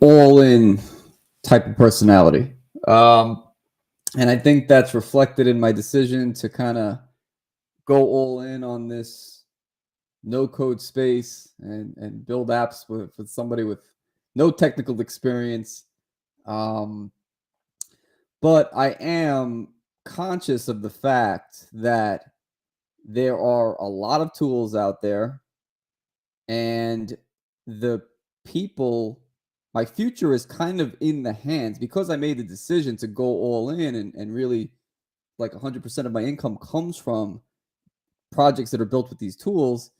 an all-in type of personality. And I think that's reflected in my decision to kind of go all in on this no code space and build apps with somebody with no technical experience. But I am conscious of the fact that there are a lot of tools out there, and the people, my future is kind of in the hands because I made the decision to go all in and really like 100% of my income comes from projects that are built with these tools.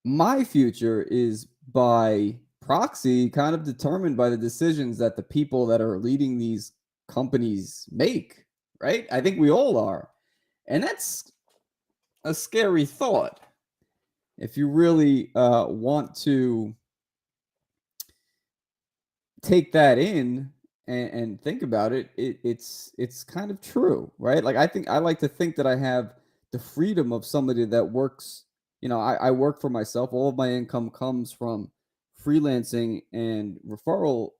My future is by proxy kind of determined by the decisions that the people that are leading these companies make, right? I think we all are. And that's a scary thought. If you really want to take that in and think about it, it's kind of true, right? Like I like to think that I have the freedom of somebody that works. I work for myself. All of my income comes from freelancing and referrals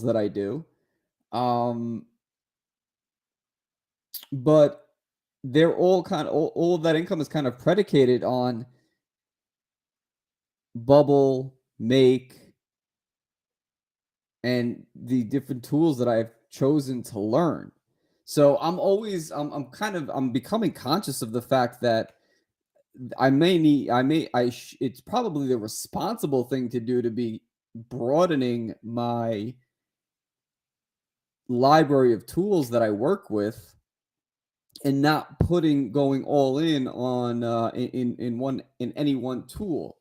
that I do. Um, but they're all all of that income is kind of predicated on Bubble, Make, and the different tools that I've chosen to learn. So I'm becoming conscious of the fact that it's probably the responsible thing to do to be broadening my library of tools that I work with and not going all in on in any one tool.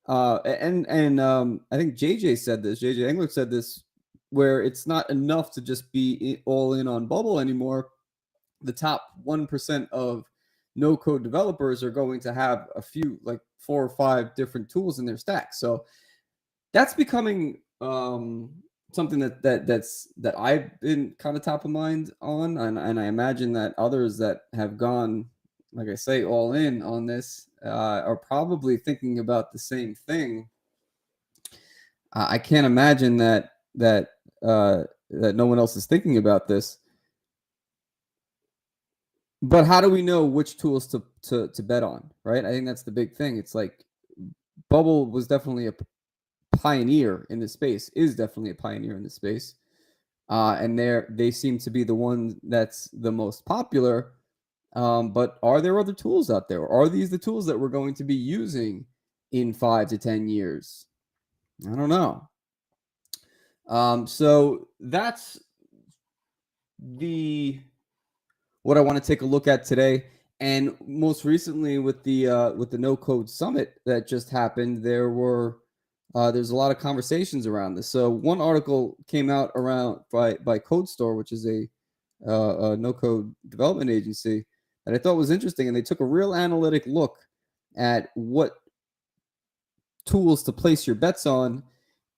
I think JJ Engler said this, where it's not enough to just be all in on Bubble anymore. The top 1% of no code developers are going to have a few, like 4 or 5 different tools in their stack. So that's becoming something that I've been kind of top of mind on, and I imagine that others that have gone, like I say, all in on this are probably thinking about the same thing. I can't imagine that no one else is thinking about this. But how do we know which tools to bet on, right? I think that's the big thing. It's like Bubble was definitely a pioneer in this space, is definitely a pioneer in this space. And they seem to be the one that's the most popular. But are there other tools out there? Are these the tools that we're going to be using in 5 to 10 years? I don't know. So that's what I want to take a look at today. And most recently with the No Code Summit that just happened, there's a lot of conversations around this. So one article came out around by Code Store, which is a no code development agency, that I thought was interesting, and they took a real analytic look at what tools to place your bets on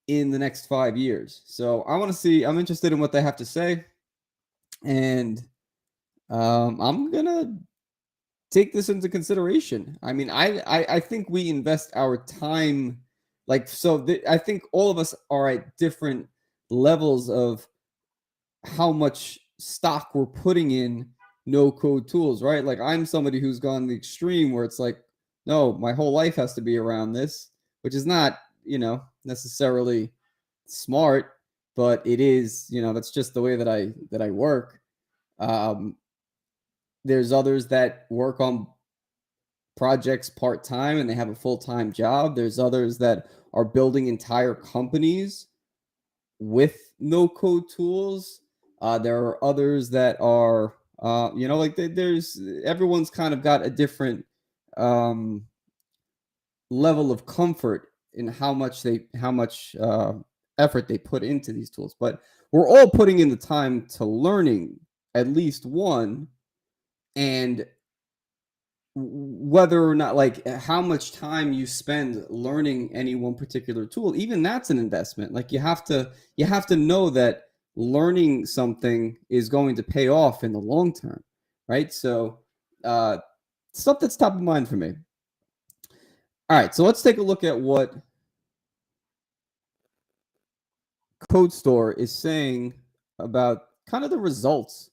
in the next 5 years. So I'm interested in what they have to say, and I'm gonna take this into consideration. I mean, I think we invest our time, I think all of us are at different levels of how much stock we're putting in no code tools, right? Like I'm somebody who's gone the extreme where it's like, no, my whole life has to be around this, which is not, necessarily smart, but it is, that's just the way that I work. There's others that work on projects part-time and they have a full-time job. There's others that are building entire companies with no code tools. There are others that are, there's everyone's kind of got a different level of comfort in how much effort they put into these tools. But we're all putting in the time to learning at least one, and whether or not, like, how much time you spend learning any one particular tool, even that's an investment. Like you have to know that learning something is going to pay off in the long term, right? So stuff that's top of mind for me. All right, so let's take a look at what Code Store is saying about kind of the results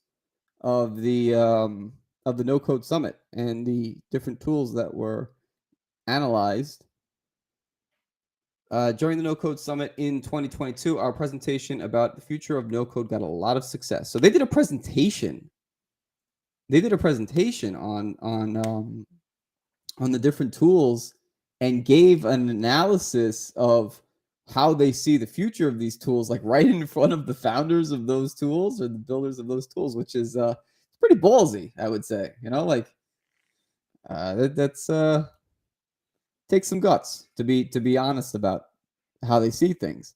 of the No Code Summit and the different tools that were analyzed. During the No Code Summit in 2022, our presentation about the future of no code got a lot of success. So they did a presentation. They did a presentation on the different tools and gave an analysis of how they see the future of these tools, like right in front of the founders of those tools or the builders of those tools, which is pretty ballsy, I would say. Like that's takes some guts to be honest about how they see things.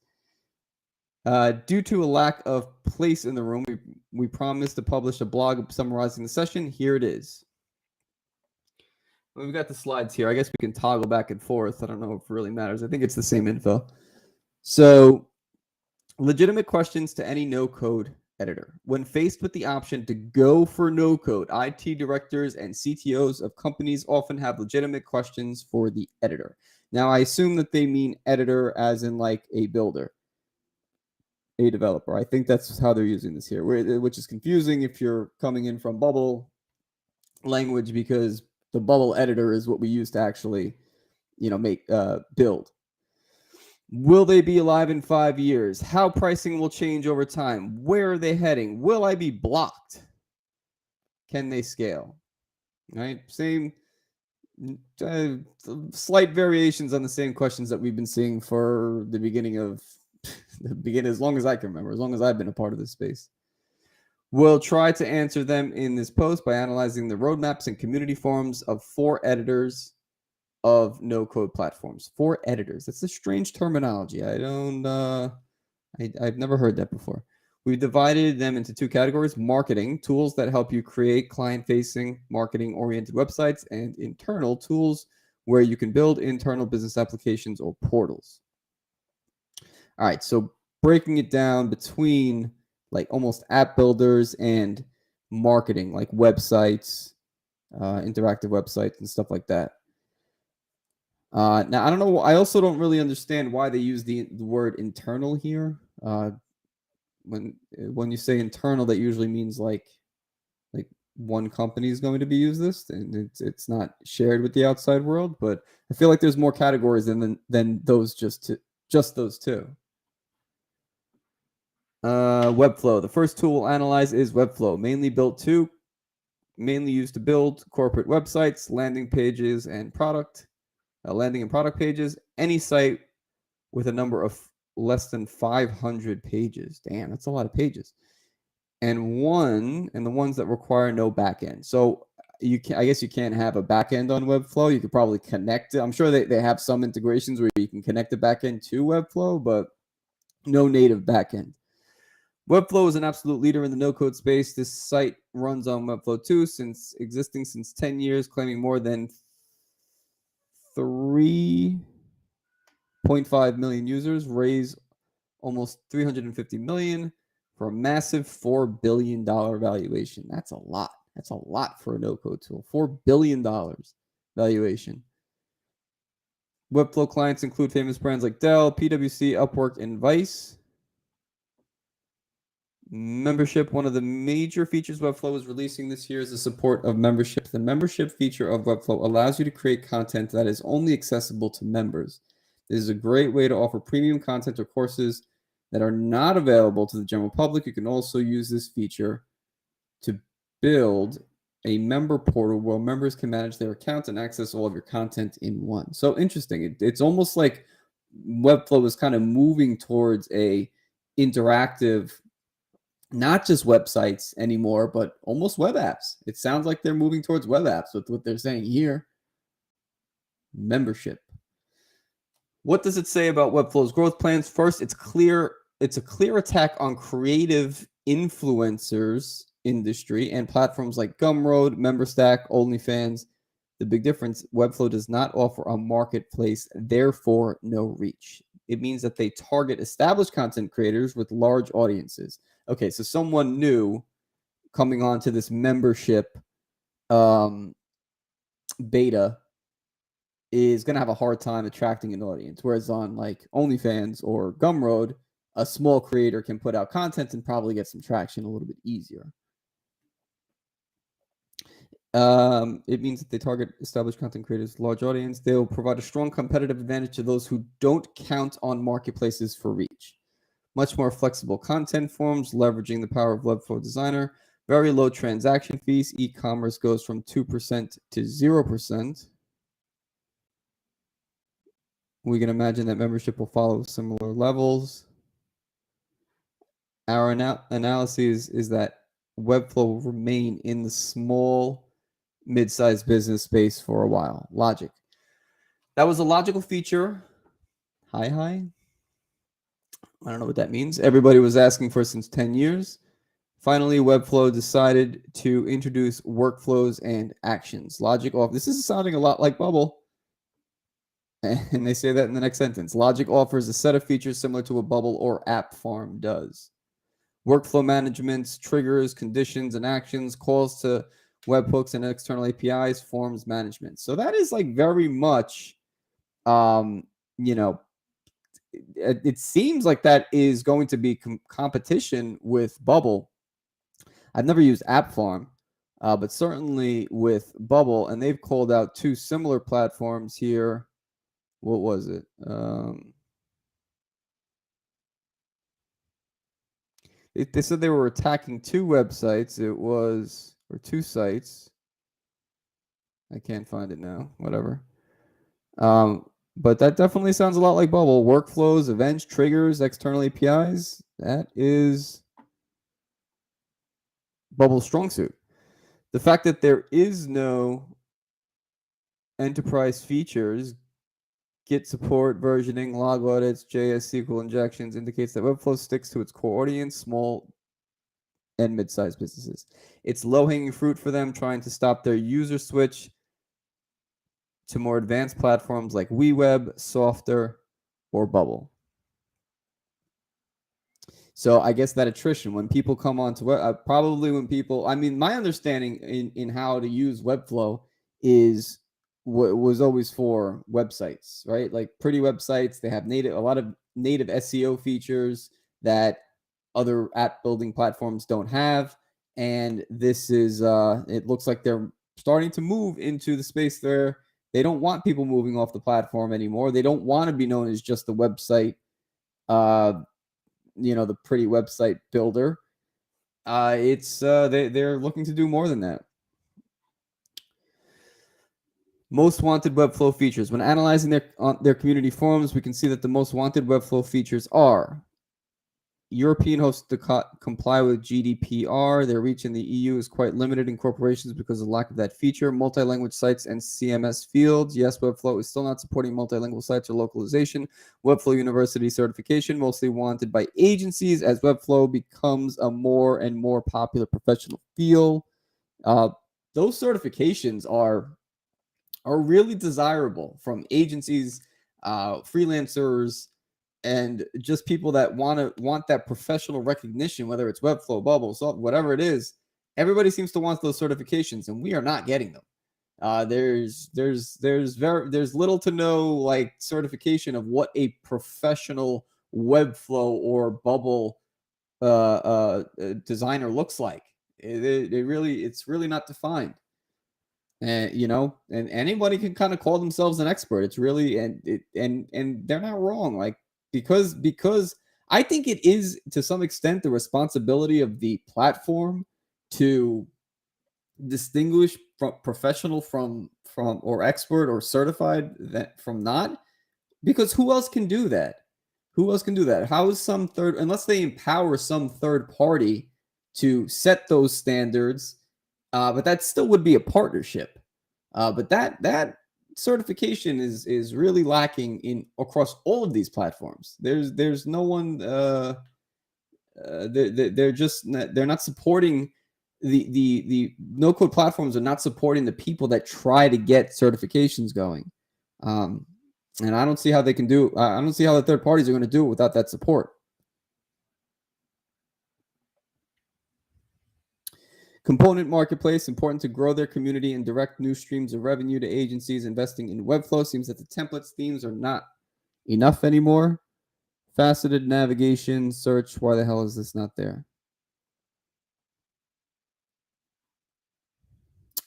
Due to a lack of place in the room, we promised to publish a blog summarizing the session. Here it is. We've got the slides here. I guess we can toggle back and forth. I don't know if it really matters. I think it's the same info. So, legitimate questions to any no-code editor. When faced with the option to go for no-code, IT directors and CTOs of companies often have legitimate questions for the editor. Now, I assume that they mean editor as in like a builder, a developer. I think that's how they're using this here, which is confusing if you're coming in from Bubble language, because the Bubble editor is what we use to actually, make build. Will they be alive in 5 years? How pricing will change over time? Where are they heading? Will I be blocked? Can they scale? Right? Same slight variations on the same questions that we've been seeing for the beginning of as long as I can remember, as long as I've been a part of this space. We'll try to answer them in this post by analyzing the roadmaps and community forums of 4 editors of no-code platforms. 4 editors. That's a strange terminology. I've never heard that before. We've divided them into 2 categories: marketing, tools that help you create client-facing, marketing-oriented websites, and internal tools where you can build internal business applications or portals. All right, so breaking it down between like almost app builders and marketing, like websites, interactive websites and stuff like that. Now, I don't know. I also don't really understand why they use the word internal here. When you say internal, that usually means like one company is going to be use this, and it's not shared with the outside world. But I feel like there's more categories than those just those 2. Webflow. The first tool we'll analyze is Webflow, mainly used to build corporate websites, landing and product pages. Any site with a number of less than 500 pages. Damn, that's a lot of pages. And the ones that require no backend. So I guess you can't have a backend on Webflow. You could probably connect it. I'm sure they have some integrations where you can connect the backend to Webflow, but no native backend. Webflow is an absolute leader in the no-code space. This site runs on Webflow 2 since 10 years, claiming more than 3.5 million users, raised almost $350 million for a massive $4 billion valuation. That's a lot. That's a lot for a no-code tool. $4 billion valuation. Webflow clients include famous brands like Dell, PwC, Upwork, and Vice. Membership. One of the major features Webflow is releasing this year is the support of membership. The membership feature of Webflow allows you to create content that is only accessible to members. This is a great way to offer premium content or courses that are not available to the general public. You can also use this feature to build a member portal where members can manage their accounts and access all of your content in one. So interesting. It's almost like Webflow is kind of moving towards a interactive, not just websites anymore, but almost web apps. It sounds like they're moving towards web apps with what they're saying here. Membership. What does it say about Webflow's growth plans? First, it's a clear attack on creative influencers industry and platforms like Gumroad, MemberStack, OnlyFans. The big difference, Webflow does not offer a marketplace, therefore no reach. It means that they target established content creators with large audiences. Okay, so someone new coming on to this membership beta is going to have a hard time attracting an audience. Whereas on like OnlyFans or Gumroad, a small creator can put out content and probably get some traction a little bit easier. It means that they target established content creators, large audience. They'll provide a strong competitive advantage to those who don't count on marketplaces for reach. Much more flexible content forms, leveraging the power of Webflow Designer. Very low transaction fees. E-commerce goes from 2% to 0%. We can imagine that membership will follow similar levels. Our analysis is that Webflow will remain in the small, mid-sized business space for a while. Logic. That was a logical feature. Hi. I don't know what that means. Everybody was asking for since 10 years. Finally, Webflow decided to introduce workflows and actions. Logic off. This is sounding a lot like Bubble. And they say that in the next sentence. Logic offers a set of features similar to what Bubble or App Farm does. Workflow management, triggers, conditions, and actions, calls to webhooks and external APIs, forms management. So that is like very much, it seems like that is going to be competition with Bubble. I've never used App Farm, but certainly with Bubble, and they've called out two similar platforms here. What was it? They said they were attacking two websites. Or two sites. I can't find it now. Whatever. But that definitely sounds a lot like Bubble. Workflows, events, triggers, external APIs. That is Bubble's strong suit. The fact that there is no enterprise features, Git support, versioning, log audits, JS SQL injections indicates that Webflow sticks to its core audience, small and mid-sized businesses. It's low-hanging fruit for them, trying to stop their user switch to more advanced platforms like WeWeb, Softer, or Bubble. So I guess that attrition, when people come on to probably when people, I mean, my understanding in how to use Webflow is was always for websites, right? Like pretty websites, they have a lot of native SEO features that other app building platforms don't have. And this is, it looks like they're starting to move into the space there. They don't want people moving off the platform anymore. They don't want to be known as just the website, the pretty website builder. They're looking to do more than that. Most wanted Webflow features. When analyzing their community forums, we can see that the most wanted Webflow features are European hosts to comply with GDPR. Their reach in the EU is quite limited in corporations because of the lack of that feature. Multi-language sites and CMS fields. Yes, Webflow is still not supporting multilingual sites or localization. Webflow University certification, mostly wanted by agencies as Webflow becomes a more and more popular professional field. Those certifications are really desirable from agencies, freelancers, and just people that want that professional recognition, whether it's Webflow, Bubble, whatever it is. Everybody seems to want those certifications, and we are not getting them. There's little to no like certification of what a professional Webflow or Bubble designer looks like. It's really not defined. And and anybody can kind of call themselves an expert. It's really and they're not wrong. Like because I think it is to some extent the responsibility of the platform to distinguish from professional from or expert or certified that from not, because who else can do that? How is some unless they empower some third party to set those standards? But that still would be a partnership. But that certification is really lacking across all of these platforms. There's no one. They're not supporting the no code platforms are not supporting the people that try to get certifications going. And I don't see how they can do. I don't see how the third parties are going to do it without that support. Component marketplace, important to grow their community and direct new streams of revenue to agencies investing in Webflow. Seems that the templates themes are not enough anymore. Faceted navigation, search. Why the hell is this not there?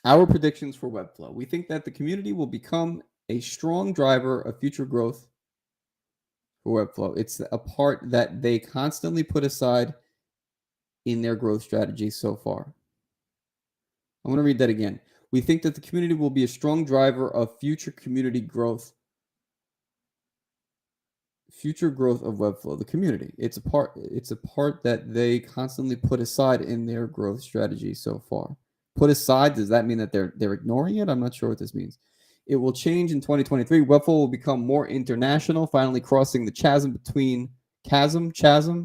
Our predictions for Webflow. We think that the community will become a strong driver of future growth for Webflow. It's a part that they constantly put aside in their growth strategy so far. I want to read that again. We think that the community will be a strong driver of future growth of Webflow, the community. It's a part that they constantly put aside in their growth strategy so far. Put aside, does that mean that they're ignoring it? I'm not sure what this means. It will change in 2023. Webflow will become more international, finally crossing the chasm,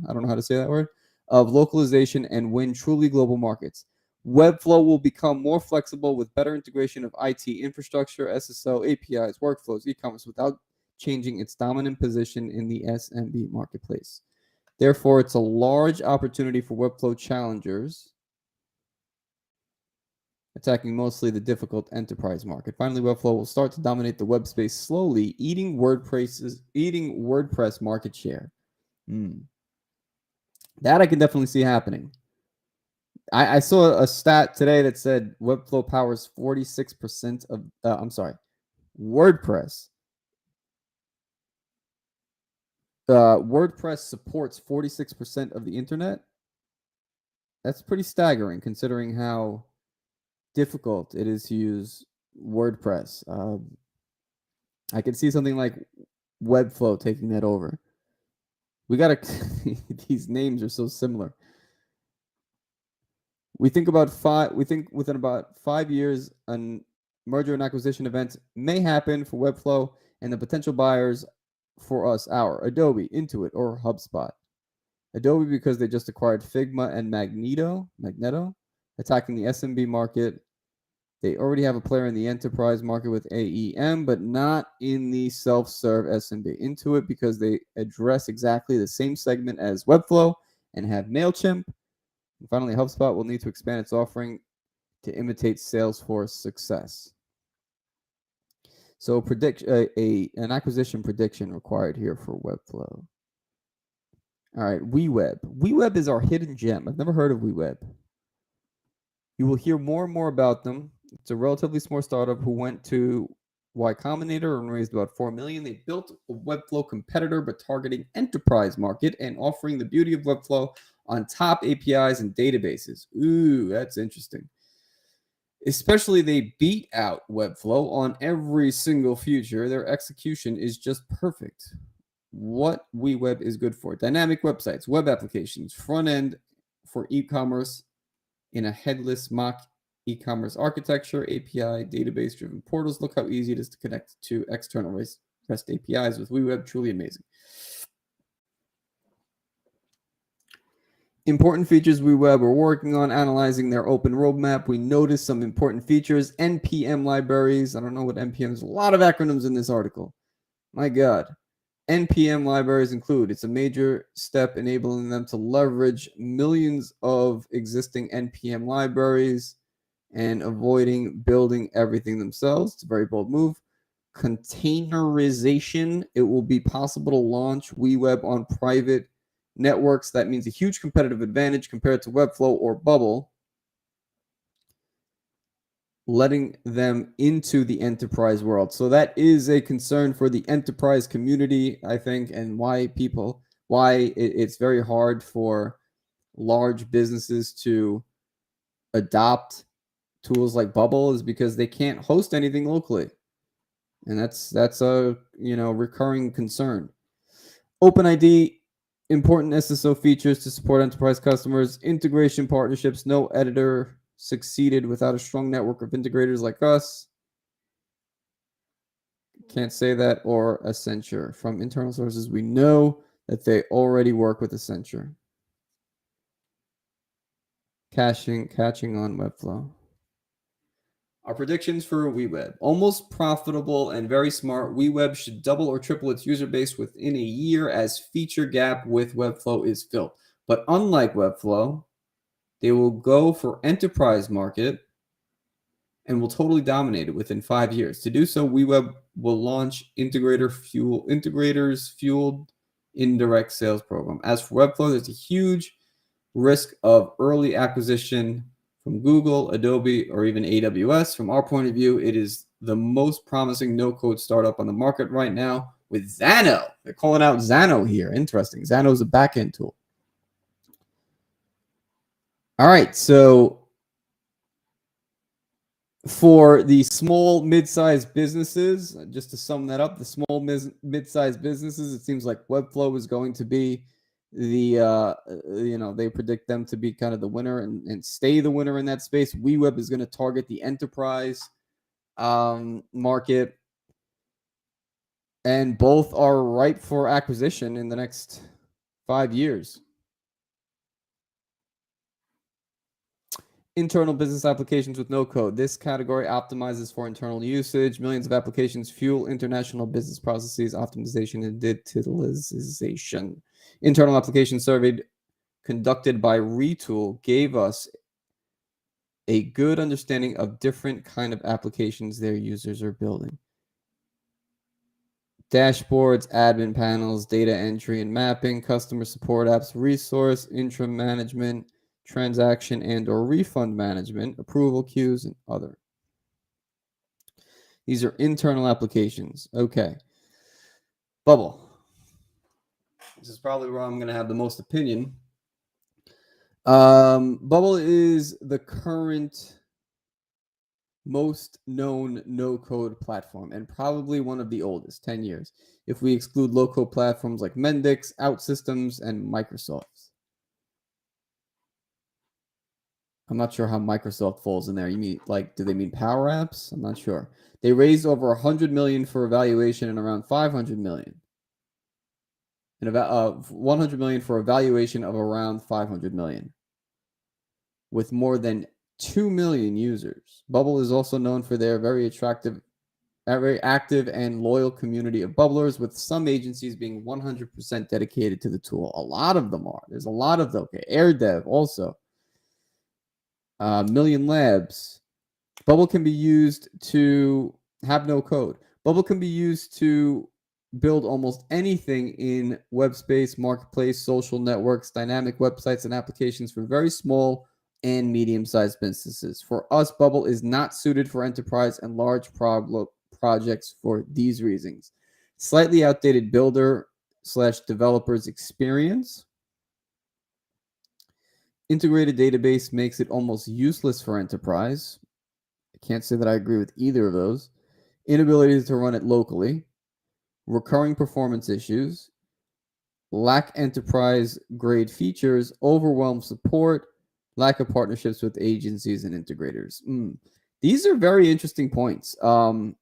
I don't know how to say that word, of localization and win truly global markets. Webflow will become more flexible with better integration of IT infrastructure, SSO, APIs, workflows, e-commerce without changing its dominant position in the SMB marketplace. Therefore, it's a large opportunity for Webflow challengers, attacking mostly the difficult enterprise market. Finally, Webflow will start to dominate the web space slowly, eating WordPress market share. That I can definitely see happening. I saw a stat today that said Webflow powers 46% of, WordPress. WordPress supports 46% of the internet. That's pretty staggering considering how difficult it is to use WordPress. I could see something like Webflow taking that over. We gotta these names are so similar. We think within about 5 years, a merger and acquisition event may happen for Webflow, and the potential buyers for us are Adobe, Intuit, or HubSpot. Adobe because they just acquired Figma and Magneto, attacking the SMB market. They already have a player in the enterprise market with AEM, but not in the self-serve SMB. Intuit because they address exactly the same segment as Webflow and have MailChimp. And finally, HubSpot will need to expand its offering to imitate Salesforce success. So an acquisition prediction required here for Webflow. All right, WeWeb. WeWeb is our hidden gem. I've never heard of WeWeb. You will hear more and more about them. It's a relatively small startup who went to Y Combinator and raised about $4 million. They built a Webflow competitor, but targeting enterprise market and offering the beauty of Webflow on top APIs and databases. Ooh, that's interesting. Especially they beat out Webflow on every single feature. Their execution is just perfect. What WeWeb is good for: dynamic websites, web applications, front end for e-commerce in a headless mock e-commerce architecture, API, database-driven portals. Look how easy it is to connect to external REST APIs with WeWeb. Truly amazing. Important features WeWeb are working on, analyzing their open roadmap. We noticed some important features, NPM libraries. I don't know what NPM is. A lot of acronyms in this article. My God. NPM libraries include, it's a major step enabling them to leverage millions of existing NPM libraries and avoiding building everything themselves. It's a very bold move. Containerization. It will be possible to launch WeWeb on private networks. That means a huge competitive advantage compared to Webflow or Bubble, letting them into the enterprise world. So that is a concern for the enterprise community, I think, and why it's very hard for large businesses to adopt tools like Bubble is because they can't host anything locally. And that's a recurring concern. OpenID, important SSO features to support enterprise customers, integration partnerships. No editor succeeded without a strong network of integrators like us. Can't say that or Accenture. From internal sources, we know that they already work with Accenture. Catching on Webflow. Our predictions for WeWeb. Almost profitable and very smart, WeWeb should double or triple its user base within a year as feature gap with Webflow is filled. But unlike Webflow, they will go for enterprise market and will totally dominate it within 5 years. To do so, WeWeb will launch integrators fueled indirect sales program. As for Webflow, there's a huge risk of early acquisition from Google, Adobe, or even AWS. From our point of view, it is the most promising no-code startup on the market right now with Xano. They're calling out Xano here. Interesting. Xano is a backend tool. All right, so for the small mid-sized businesses, just to sum that up, the small mid-sized businesses, it seems like Webflow is going to be the they predict them to be kind of the winner and stay the winner in that space. WeWeb is going to target the enterprise market, and both are ripe for acquisition in the next 5 years. Internal business applications with no code. This category optimizes for internal usage. Millions of applications fuel international business processes, optimization, and digitalization. Internal application survey conducted by Retool gave us a good understanding of different kind of applications their users are building. Dashboards, admin panels, data entry and mapping, customer support apps, resource, intra management, transaction and or refund management, approval queues, and other. These are internal applications. Okay. Bubble. This is probably where I'm going to have the most opinion. Bubble is the current most known no-code platform and probably one of the oldest, 10 years, if we exclude low-code platforms like Mendix, OutSystems, and Microsoft. I'm not sure how Microsoft falls in there. You mean, like, do they mean Power Apps? I'm not sure. They raised over 100 million for evaluation and around 500 million. And about 100 million for evaluation of around 500 million. With more than 2 million users. Bubble is also known for their very active and loyal community of bubblers, with some agencies being 100% dedicated to the tool. A lot of them are. There's a lot of them. Okay, AirDev also. Million Labs. Bubble can be used to have no code. Bubble can be used to build almost anything in web space, marketplace, social networks, dynamic websites, and applications for very small and medium-sized businesses. For us, Bubble is not suited for enterprise and large projects for these reasons. Slightly outdated builder/developer's experience. Integrated database makes it almost useless for enterprise. I can't say that I agree with either of those. Inability to run it locally. Recurring performance issues. Lack enterprise-grade features. Overwhelmed support. Lack of partnerships with agencies and integrators. These are very interesting points. I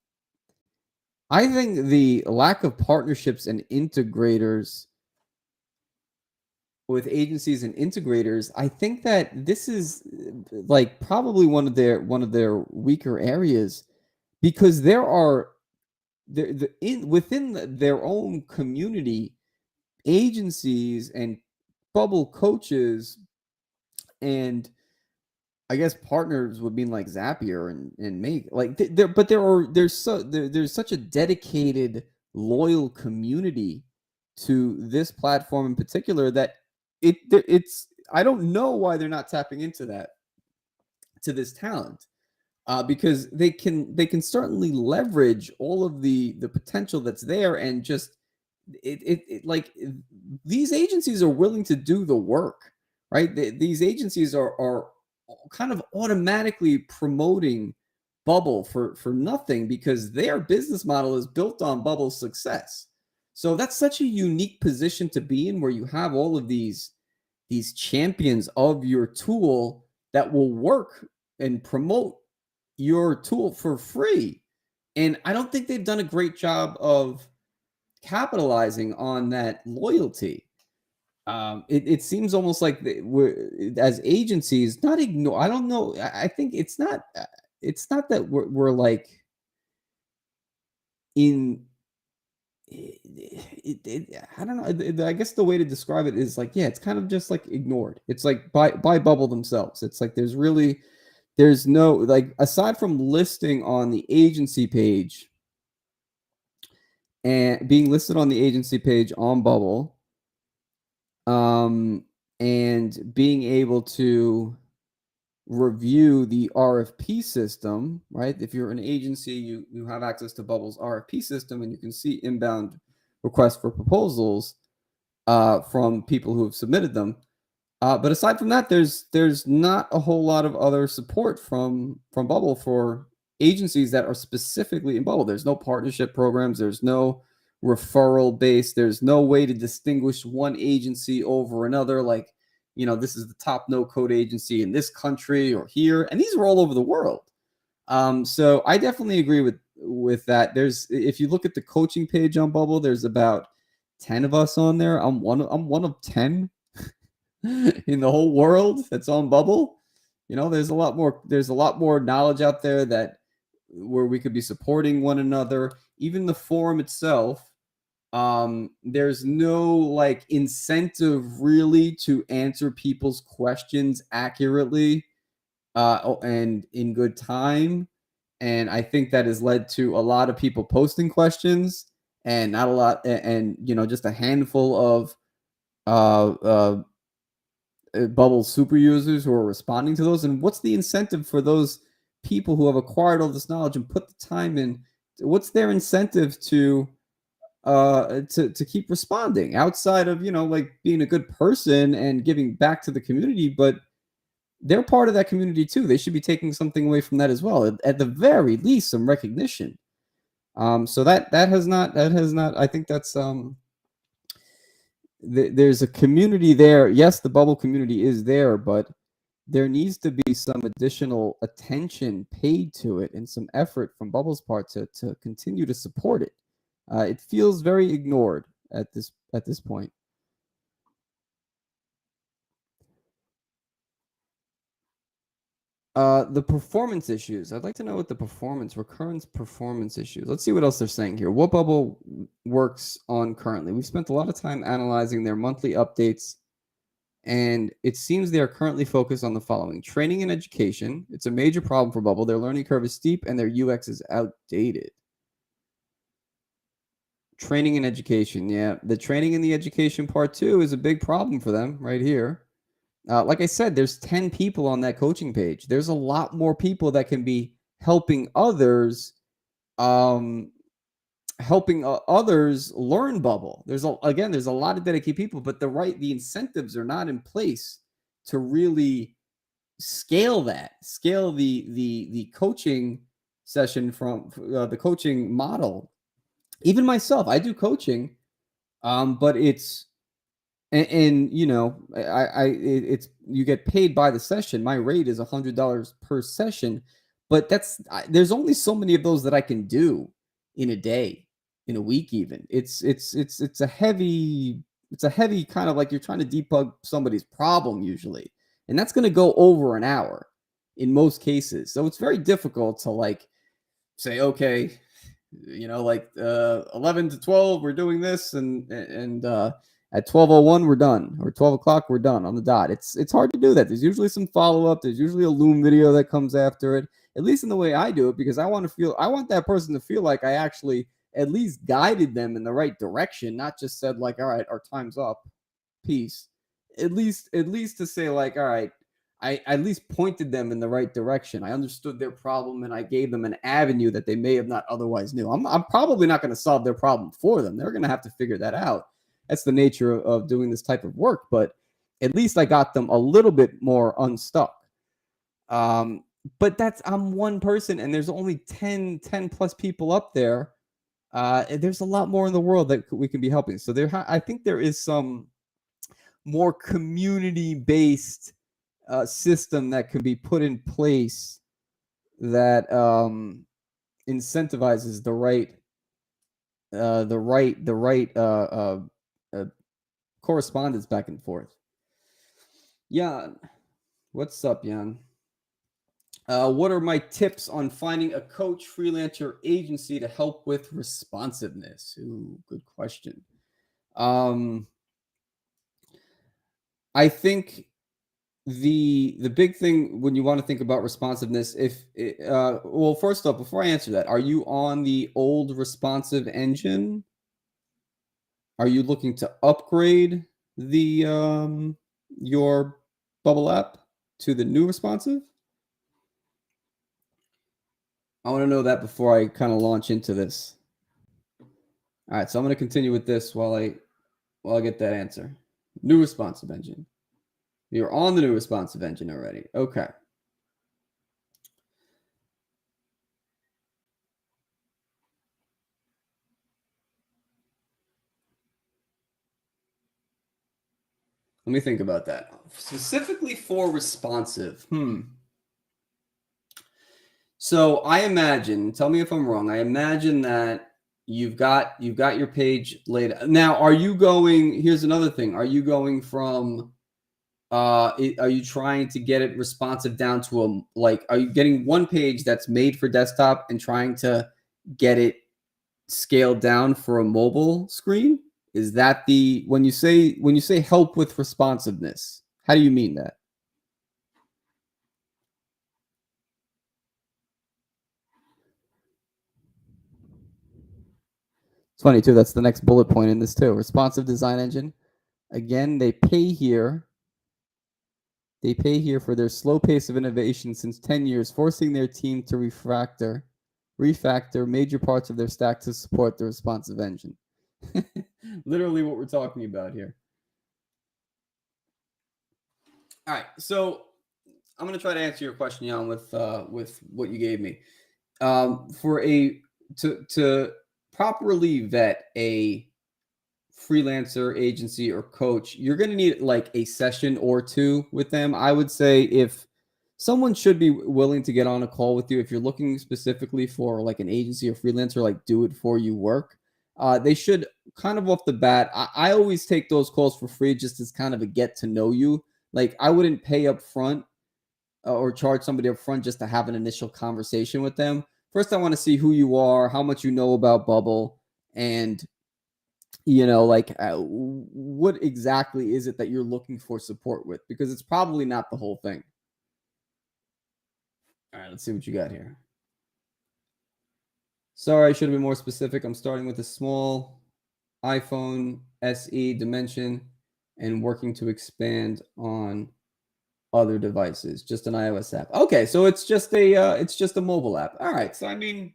think the lack of partnerships and integrators with agencies and integrators, I think that this is like probably one of their weaker areas, because within their own community, agencies and Bubble coaches and I guess partners would mean like Zapier and Make, like there's such a dedicated, loyal community to this platform in particular that it's I don't know why they're not tapping into this talent, because they can certainly leverage all of the potential that's there, and just like these agencies are willing to do the work, right? These agencies are kind of automatically promoting Bubble for nothing, because their business model is built on Bubble's success. So that's such a unique position to be in, where you have all of these champions of your tool that will work and promote your tool for free. And I don't think they've done a great job of capitalizing on that loyalty. It seems almost like we're, as agencies, not ignore. I don't know. I think it's not. It's not that we're like in. I don't know. I guess the way to describe it is like, yeah, it's kind of just like ignored. It's like by Bubble themselves. It's like there's no, like, aside from listing on the agency page and being listed on the agency page on Bubble, um, and being able to review the RFP system, right? If you're an agency, you have access to Bubble's RFP system, and you can see inbound requests for proposals from people who have submitted them. But aside from that, there's not a whole lot of other support from Bubble for agencies that are specifically in Bubble. There's no partnership programs. There's no referral base. There's no way to distinguish one agency over another. Like, this is the top no code agency in this country or here, and these are all over the world. So I definitely agree with that. If you look at the coaching page on Bubble, there's about 10 of us on there. I'm one of 10 in the whole world that's on Bubble. There's a lot more knowledge out there that where we could be supporting one another. Even the forum itself, there's no like incentive really to answer people's questions accurately and in good time. And I think that has led to a lot of people posting questions and not a lot, and just a handful of uh, uh, Bubble super users who are responding to those. And what's the incentive for those people who have acquired all this knowledge and put the time in? What's their incentive to keep responding outside of like being a good person and giving back to the community? But they're part of that community too. They should be taking something away from that as well. At the very least, some recognition. So that has not. I think that's there's a community there. Yes, the Bubble community is there, but there needs to be some additional attention paid to it and some effort from Bubble's part to continue to support it. It feels very ignored at this point. The performance issues. I'd like to know what the recurrence performance issues. Let's see what else they're saying here. What Bubble works on currently? We've spent a lot of time analyzing their monthly updates, and it seems they are currently focused on the following: training and education. It's a major problem for Bubble. Their learning curve is steep and their UX is outdated. Training and education. Yeah, the training and the education part too is a big problem for them right here. Like I said, there's 10 people on that coaching page. There's a lot more people that can be helping others, um, helping others learn Bubble. There's a lot of dedicated people, but the incentives are not in place to really scale the coaching session from the coaching model. Even myself, I do coaching, but it's you get paid by the session. My rate is $100 per session, but there's only so many of those that I can do in a day, in a week even. It's a heavy kind of like you're trying to debug somebody's problem usually, and that's going to go over an hour in most cases. So it's very difficult to like say, okay, like 11 to 12 we're doing this, and at 12:01 we're done, or 12 o'clock we're done on the dot. It's hard to do that. There's usually some follow-up. There's usually a Loom video that comes after it, at least in the way I do it, because I want that person to feel like I actually at least guided them in the right direction, not just said like, all right, our time's up, peace. At least to say like, all right, I at least pointed them in the right direction. I understood their problem and I gave them an avenue that they may have not otherwise knew. I'm probably not going to solve their problem for them. They're going to have to figure that out. That's the nature of doing this type of work. But at least I got them a little bit more unstuck. Um, but I'm one person, and there's only 10 plus people up there. There's a lot more in the world that we can be helping. So I think there is some more community-based system that could be put in place that incentivizes the right correspondence back and forth. Yeah, what's up, Jan? What are my tips on finding a coach, freelancer, agency to help with responsiveness? Ooh, good question. I think the big thing when you want to think about responsiveness, well, first off, before I answer that, are you on the old responsive engine? Are you looking to upgrade? the your Bubble app to the new responsive? I want to know that before I kind of launch into this. All right, so I'm going to continue with this while I get that answer. New responsive engine. You're on the new responsive engine already. Okay. Let me think about that. Specifically for responsive. So I imagine, tell me if I'm wrong. I imagine that you've got your page laid out. Now, are you going, here's another thing. Are you going from are you trying to get it responsive down to are you getting one page that's made for desktop and trying to get it scaled down for a mobile screen? Is that the when you say help with responsiveness, how do you mean that? It's funny too. That's the next bullet point in this too. Responsive design engine. Again, they pay here for their slow pace of innovation since 10 years, forcing their team to refactor major parts of their stack to support the responsive engine. Literally what we're talking about here. All right, so I'm going to try to answer your question, Jan, with what you gave me. For a to properly vet a freelancer agency or coach, you're going to need like a session or two with them. I would say if someone should be willing to get on a call with you, if you're looking specifically for like an agency or freelancer, like do it for you work, they should kind of off the bat. I always take those calls for free just as kind of a get to know you. Like I wouldn't pay up front or charge somebody up front just to have an initial conversation with them. First, I want to see who you are, how much you know about Bubble, and what exactly is it that you're looking for support with? Because it's probably not the whole thing. All right, let's see what you got here. Sorry, I should have been more specific. I'm starting with a small iPhone SE dimension and working to expand on other devices. Just an iOS app. Okay, so it's just a mobile app. All right, so I mean,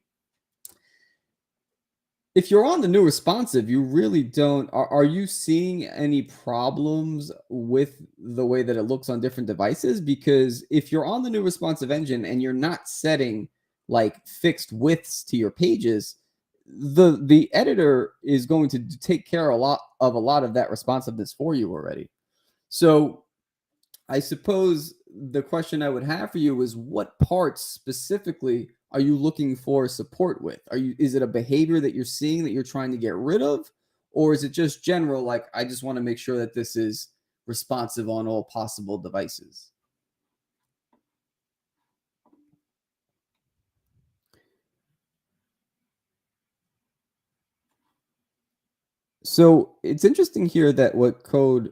if you're on the new responsive, you really don't. Are you seeing any problems with the way that it looks on different devices? Because if you're on the new responsive engine and you're not setting like fixed widths to your pages, the editor is going to take care a lot of that responsiveness for you already. So I suppose the question I would have for you is what parts specifically are you looking for support with? Is it a behavior that you're seeing that you're trying to get rid of? Or is it just general, like I just want to make sure that this is responsive on all possible devices? So it's interesting here that what Code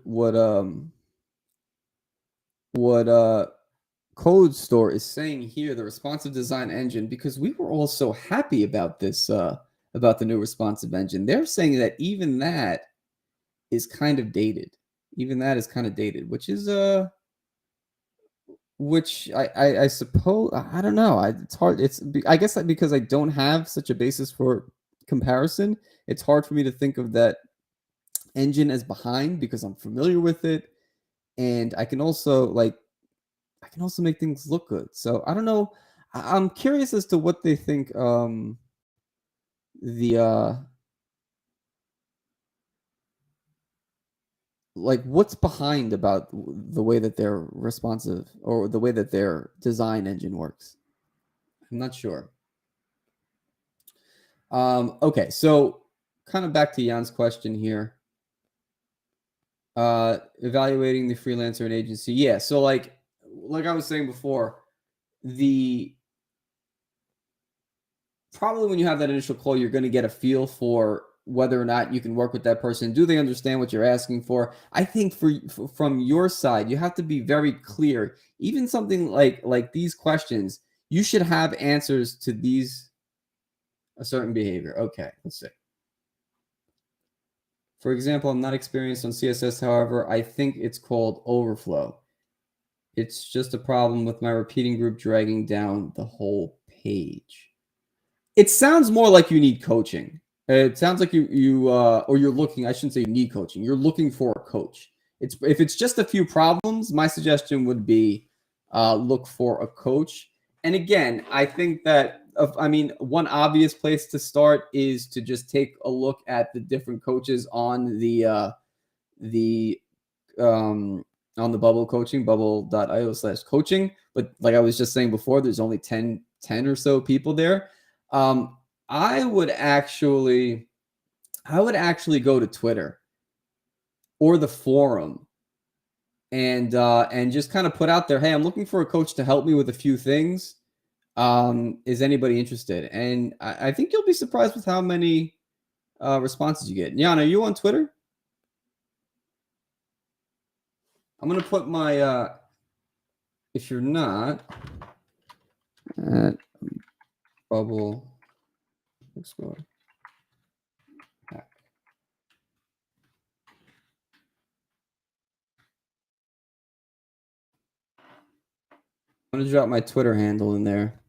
Store is saying here, the responsive design engine, because we were all so happy about this, about the new responsive engine. They're saying that even that is kind of dated. Even that is kind of dated, which I suppose I don't know. It's hard. I guess that because I don't have such a basis for comparison, it's hard for me to think of that engine as behind because I'm familiar with it, and I can also make things look good. So I don't know. I'm curious as to what they think. The like what's behind about the way that they're responsive or the way that their design engine works. I'm not sure. Okay, so kind of back to Jan's question here. Evaluating the freelancer and agency. Yeah, so like I was saying before, the probably when you have that initial call, you're going to get a feel for whether or not you can work with that person. Do they understand what you're asking for? I think from your side, you have to be very clear. Even something like these questions, you should have answers to these a certain behavior. Okay, let's see. For example, I'm not experienced on CSS, however, I think it's called overflow. It's just a problem with my repeating group dragging down the whole page. It sounds more like you need coaching. It sounds like or you're looking. I shouldn't say you need coaching. You're looking for a coach. It's if it's just a few problems. My suggestion would be look for a coach. And again, I think that I mean, one obvious place to start is to just take a look at the different coaches the um, on the Bubble coaching, bubble.io/coaching. But like I was just saying before, there's only 10 or so people there. Um, I would actually, I would actually go to Twitter or the forum and just kind of put out there, hey, I'm looking for a coach to help me with a few things. Is anybody interested? And I think you'll be surprised with how many responses you get. Jan, are you on Twitter? I'm gonna put my if you're not at Bubble Explore. I'm gonna drop my Twitter handle in there.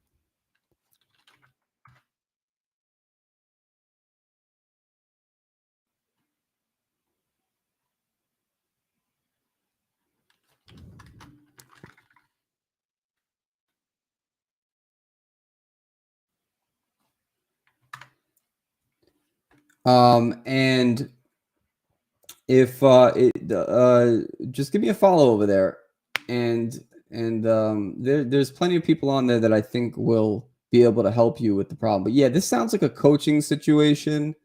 And if just give me a follow over there, and there's plenty of people on there that I think will be able to help you with the problem. But yeah, this sounds like a coaching situation,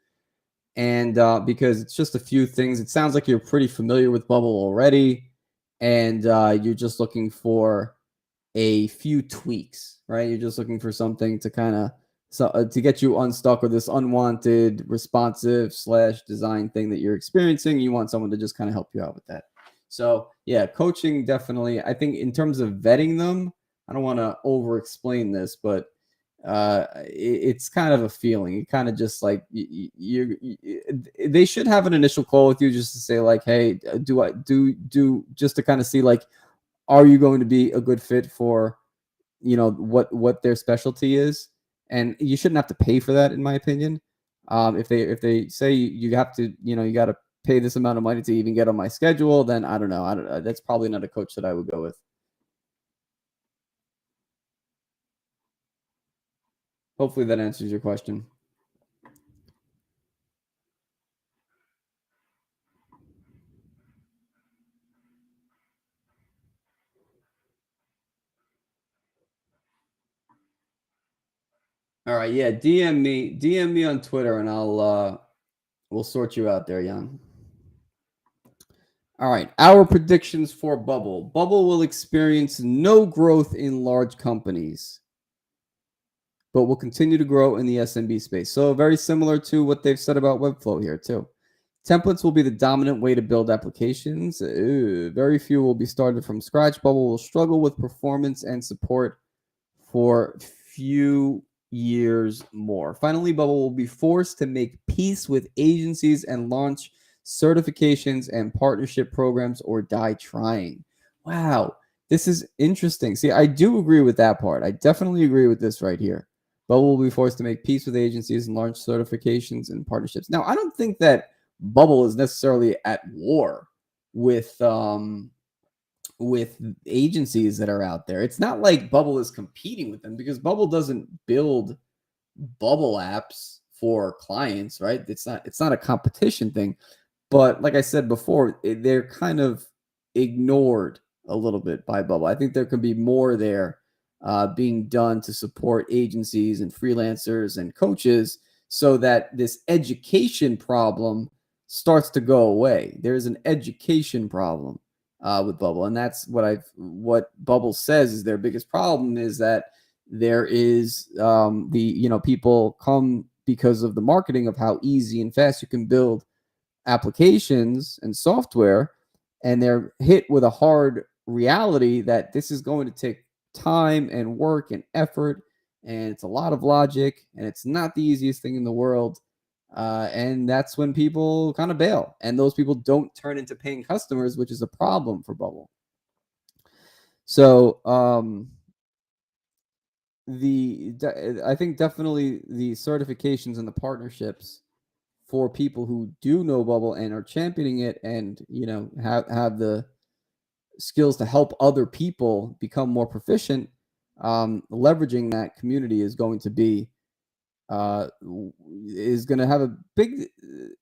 and because it's just a few things, it sounds like you're pretty familiar with Bubble already, and you're just looking for a few tweaks, right? You're just looking for something to kind of to get you unstuck with this unwanted responsive slash design thing that you're experiencing. You want someone to just kind of help you out with that. So yeah, coaching definitely. I think in terms of vetting them, I don't want to over explain this, but it's kind of a feeling. You kind of just like they should have an initial call with you just to say like, hey, do just to kind of see like, are you going to be a good fit for what their specialty is? And you shouldn't have to pay for that, in my opinion. If they say you have to, you got to pay this amount of money to even get on my schedule, then I don't know. I don't know. That's probably not a coach that I would go with. Hopefully that answers your question. All right, yeah, DM me on Twitter, and we'll sort you out there, Jan. All right, our predictions for Bubble. Bubble will experience no growth in large companies, but will continue to grow in the SMB space. So very similar to what they've said about Webflow here too. Templates will be the dominant way to build applications. Very few will be started from scratch. Bubble will struggle with performance and support for few years more. Finally, Bubble will be forced to make peace with agencies and launch certifications and partnership programs or die trying. Wow, this is interesting. See, I do agree with that part. I definitely agree with this right here. Bubble will be forced to make peace with agencies and launch certifications and partnerships. Now, I don't think that Bubble is necessarily at war with agencies that are out there. It's not like Bubble is competing with them because Bubble doesn't build Bubble apps for clients, right? It's not a competition thing. But like I said before, they're kind of ignored a little bit by Bubble. I think there could be more there being done to support agencies and freelancers and coaches so that this education problem starts to go away. There's an education problem with Bubble, and that's what Bubble says is their biggest problem is that there is people come because of the marketing of how easy and fast you can build applications and software, and they're hit with a hard reality that this is going to take time and work and effort, and it's a lot of logic, and it's not the easiest thing in the world. And that's when people kind of bail, and those people don't turn into paying customers, which is a problem for Bubble. So I think definitely the certifications and the partnerships for people who do know Bubble and are championing it, and have the skills to help other people become more proficient. Leveraging that community is going to be is going to have a big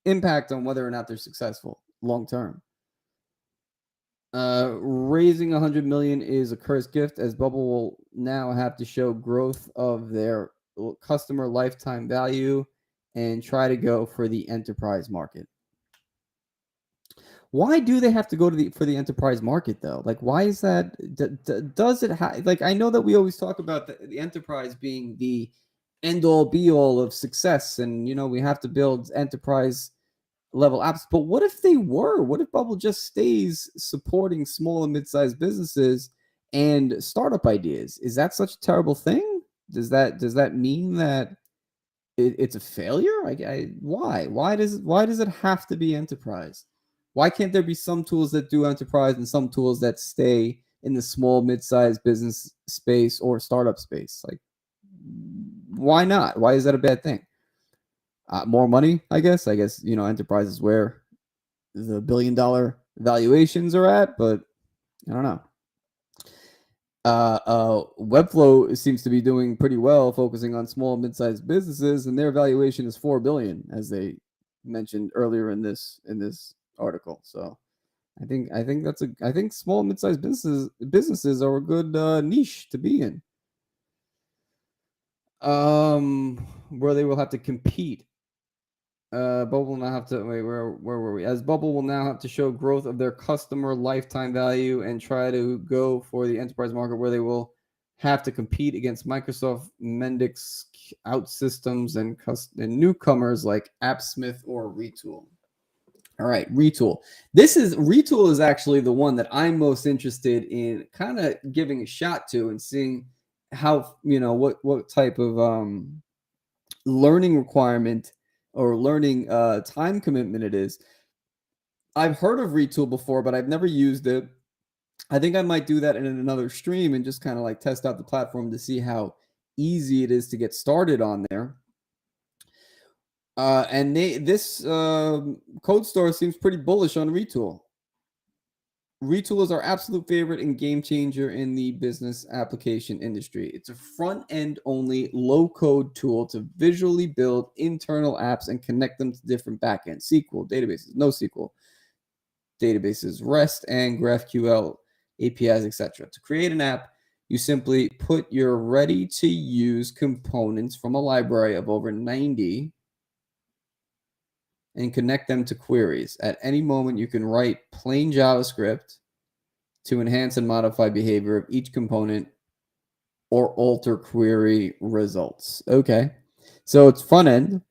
impact on whether or not they're successful long term. Raising 100 million is a cursed gift, as Bubble will now have to show growth of their customer lifetime value and try to go for the enterprise market. Why do they have to go to for the enterprise market though? Like, why is that? Does it like, I know that we always talk about the enterprise being the end all be all of success, and we have to build enterprise level apps. But what if they were? What if Bubble just stays supporting small and mid-sized businesses and startup ideas? Is that such a terrible thing? Does that mean that it's a failure? Why does it have to be enterprise? Why can't there be some tools that do enterprise and some tools that stay in the small mid-sized business space or startup space? Like, why not? Why is that a bad thing? More money, I guess. Enterprise is where the billion-dollar valuations are at, but I don't know. Webflow seems to be doing pretty well, focusing on small and mid-sized businesses, and their valuation is $4 billion, as they mentioned earlier in this article. So I think small and mid-sized businesses are a good niche to be in. Where they will have to compete. Bubble will now have to wait. Where were we? As Bubble will now have to show growth of their customer lifetime value and try to go for the enterprise market, where they will have to compete against Microsoft, Mendix, OutSystems, and newcomers like AppSmith or Retool. All right, Retool. Retool is actually the one that I'm most interested in kind of giving a shot to and seeing how what type of learning requirement or learning time commitment it is. I've heard of Retool before, but I've never used it. I think I might do that in another stream and just kind of like test out the platform to see how easy it is to get started on there. And this code store seems pretty bullish on Retool. Retool is our absolute favorite and game changer in the business application industry. It's a front-end only low-code tool to visually build internal apps and connect them to different backends, SQL databases, NoSQL databases, REST and GraphQL APIs, etc. To create an app, you simply put your ready-to-use components from a library of over 90 and connect them to queries. At any moment, you can write plain JavaScript to enhance and modify behavior of each component or alter query results. Okay, so it's front end,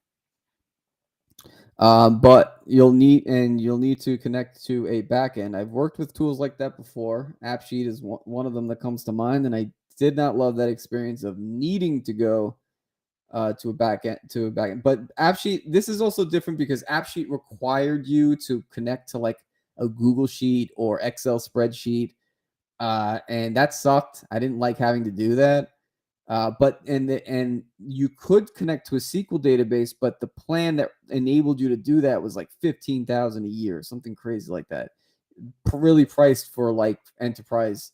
but you'll need to connect to a back end. I've worked with tools like that before. AppSheet is one of them that comes to mind, and I did not love that experience of needing to go to a back end. But AppSheet, this is also different because AppSheet required you to connect to like a Google Sheet or Excel spreadsheet. And that sucked. I didn't like having to do that. But you could connect to a SQL database, but the plan that enabled you to do that was like $15,000 a year, something crazy like that. Really priced for like enterprise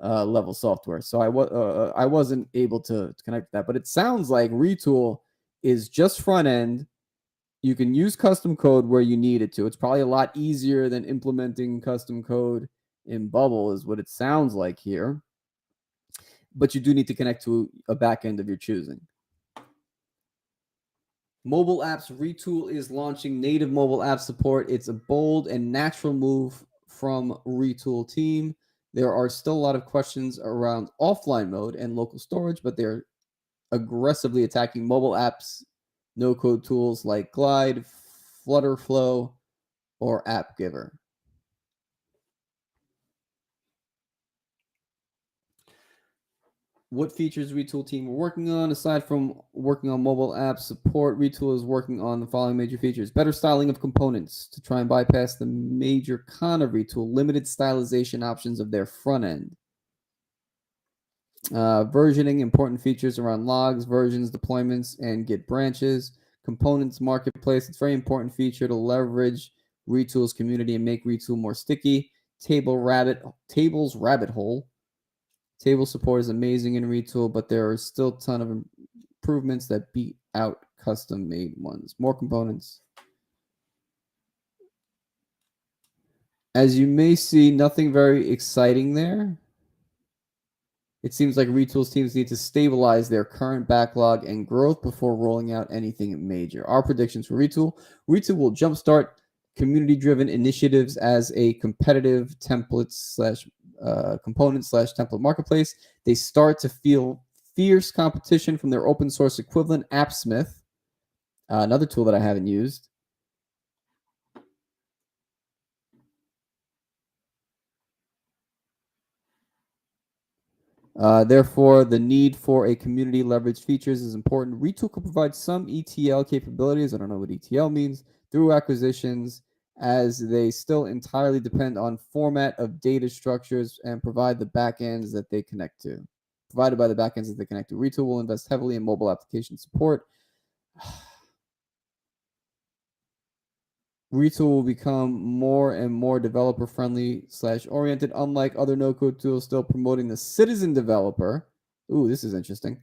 level software. So I wasn't able to connect that. But it sounds like Retool is just front end. You can use custom code where you need it to. It's probably a lot easier than implementing custom code in Bubble, is what it sounds like here. But you do need to connect to a backend of your choosing. Mobile apps. Retool is launching native mobile app support. It's a bold and natural move from Retool team. There are still a lot of questions around offline mode and local storage, but they're aggressively attacking mobile apps, no-code tools like Glide, Flutterflow, or AppGiver. What features Retool team are working on? Aside from working on mobile app support, Retool is working on the following major features: better styling of components to try and bypass the major con of Retool, limited stylization options of their front end. Versioning, important features around logs, versions, deployments, and Git branches. Components marketplace, it's a very important feature to leverage Retool's community and make Retool more sticky. Tables rabbit hole. Table support is amazing in Retool, but there are still a ton of improvements that beat out custom-made ones. More components. As you may see, nothing very exciting there. It seems like Retool's teams need to stabilize their current backlog and growth before rolling out anything major. Our predictions for Retool: Retool will jumpstart community-driven initiatives as a competitive template slash component slash template marketplace. They start to feel fierce competition from their open source equivalent, AppSmith, another tool that I haven't used. Therefore, the need for a community leverage features is important. Retool could provide some ETL capabilities. I don't know what ETL means, through acquisitions, as they still entirely depend on format of data structures and provide the backends that they connect to. Provided by the backends that they connect to. Retool will invest heavily in mobile application support. Retool will become more and more developer friendly / oriented, unlike other no code tools still promoting the citizen developer. Ooh, this is interesting.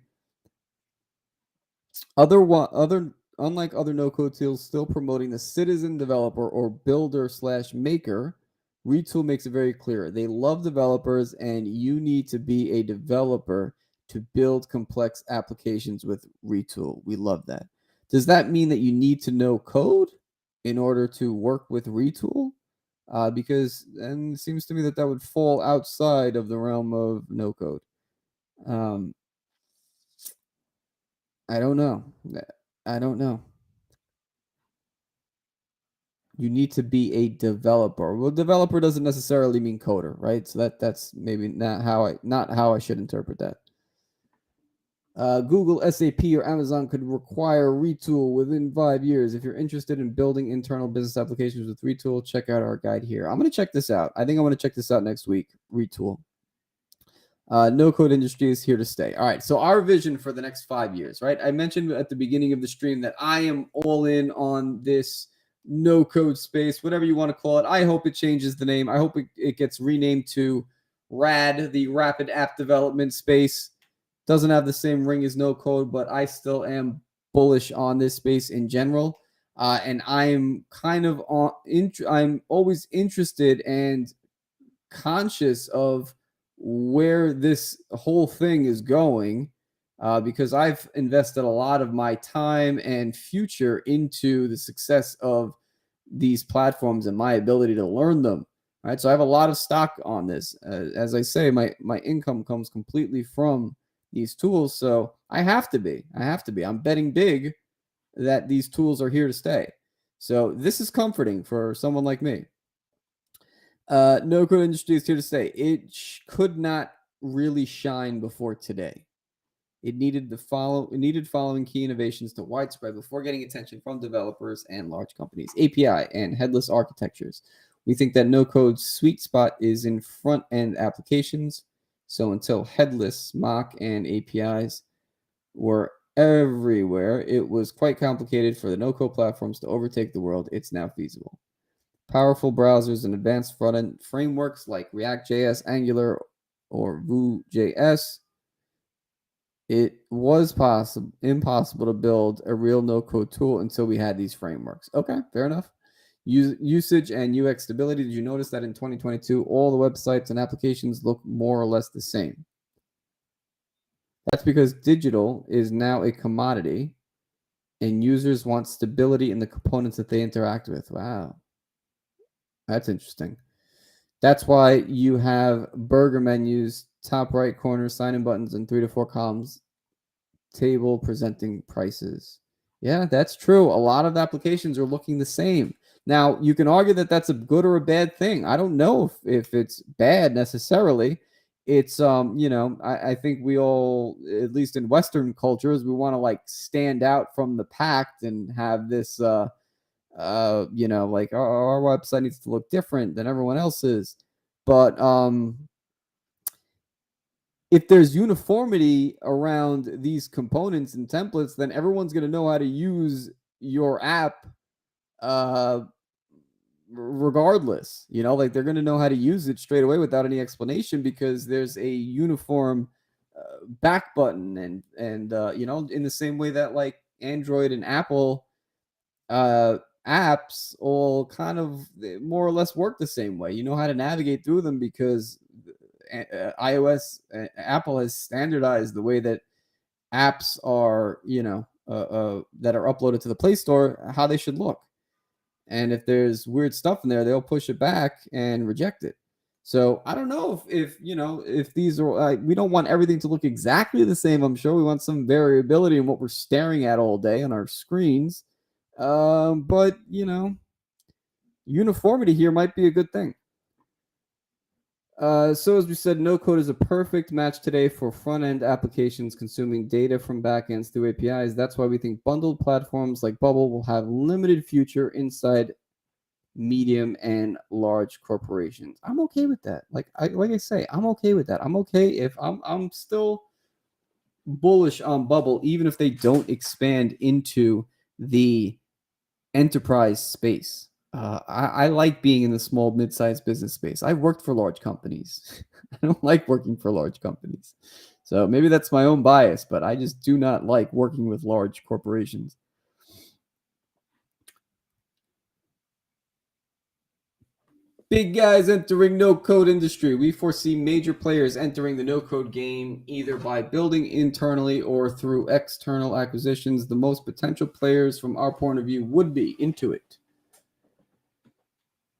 Unlike other no code tools still promoting the citizen developer or builder / maker, Retool makes it very clear they love developers and you need to be a developer to build complex applications with Retool. We love that. Does that mean that you need to know code in order to work with Retool? Because then it seems to me that would fall outside of the realm of no code. I don't know. I don't know. You need to be a developer. Well, developer doesn't necessarily mean coder, right? So that's maybe not how I should interpret that. Google, SAP, or Amazon could require Retool within 5 years. If you're interested in building internal business applications with Retool, check out our guide here. I'm going to check this out. I think I'm going to check this out next week. Retool. No code industry is here to stay. All right. So our vision for the next 5 years, right? I mentioned at the beginning of the stream that I am all in on this no code space, whatever you want to call it. I hope it changes the name. I hope it gets renamed to RAD, the Rapid App Development Space. Doesn't have the same ring as no code, but I still am bullish on this space in general. And I'm kind of I'm always interested and conscious of where this whole thing is going, because I've invested a lot of my time and future into the success of these platforms and my ability to learn them. Right, so I have a lot of stock on this. As I say, my income comes completely from these tools, so I have to be. I'm betting big that these tools are here to stay. So this is comforting for someone like me. No code industry is here to stay. It could not really shine before today. It needed following key innovations to widespread before getting attention from developers and large companies. API and headless architectures. We think that no code's sweet spot is in front end applications. So until headless, mock, and APIs were everywhere, it was quite complicated for the no code platforms to overtake the world. It's now feasible. Powerful browsers and advanced front-end frameworks like React.js, Angular, or Vue.js. It was impossible to build a real no-code tool until we had these frameworks. Okay, fair enough. Usage and UX stability. Did you notice that in 2022, all the websites and applications look more or less the same? That's because digital is now a commodity and users want stability in the components that they interact with. Wow. That's interesting. That's why you have burger menus, top right corner, sign-in buttons, and 3 to 4 columns, table presenting prices. Yeah, that's true. A lot of applications are looking the same. Now, you can argue that that's a good or a bad thing. I don't know if it's bad necessarily. it's I think we all, at least in Western cultures, we want to like stand out from the pack and have this like our website needs to look different than everyone else's. But if there's uniformity around these components and templates, then everyone's going to know how to use your app uh regardless. Like they're going to know how to use it straight away without any explanation, because there's a uniform back button, and in the same way that like Android and Apple uh apps all kind of more or less work the same way. You know how to navigate through them because iOS, Apple has standardized the way that apps are, that are uploaded to the Play Store, how they should look. And if there's weird stuff in there, they'll push it back and reject it. So I don't know if these are, we don't want everything to look exactly the same. I'm sure we want some variability in what we're staring at all day on our screens. But uniformity here might be a good thing. So as we said, no code is a perfect match today for front-end applications consuming data from backends through APIs. That's why we think bundled platforms like Bubble will have limited future inside medium and large corporations. I'm okay with that. Like I say, I'm okay with that. I'm okay if I'm still bullish on Bubble, even if they don't expand into the enterprise space. I like being in the small, mid-sized business space. I've worked for large companies. I don't like working for large companies. So maybe that's my own bias, but I just do not like working with large corporations. Big guys entering no-code industry. We foresee major players entering the no-code game either by building internally or through external acquisitions. The most potential players from our point of view would be Intuit.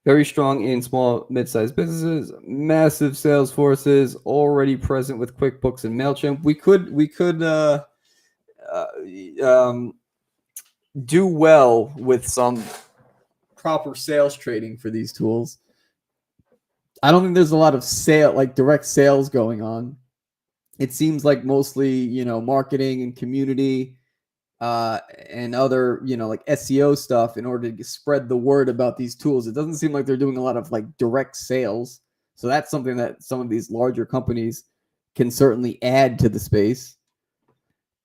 Very strong in small, mid-sized businesses, massive sales forces, already present with QuickBooks and MailChimp. We could do well with some proper sales training for these tools. I don't think there's a lot of direct sales going on. It seems like mostly, marketing and community and other, like SEO stuff in order to spread the word about these tools. It doesn't seem like they're doing a lot of like direct sales. So that's something that some of these larger companies can certainly add to the space.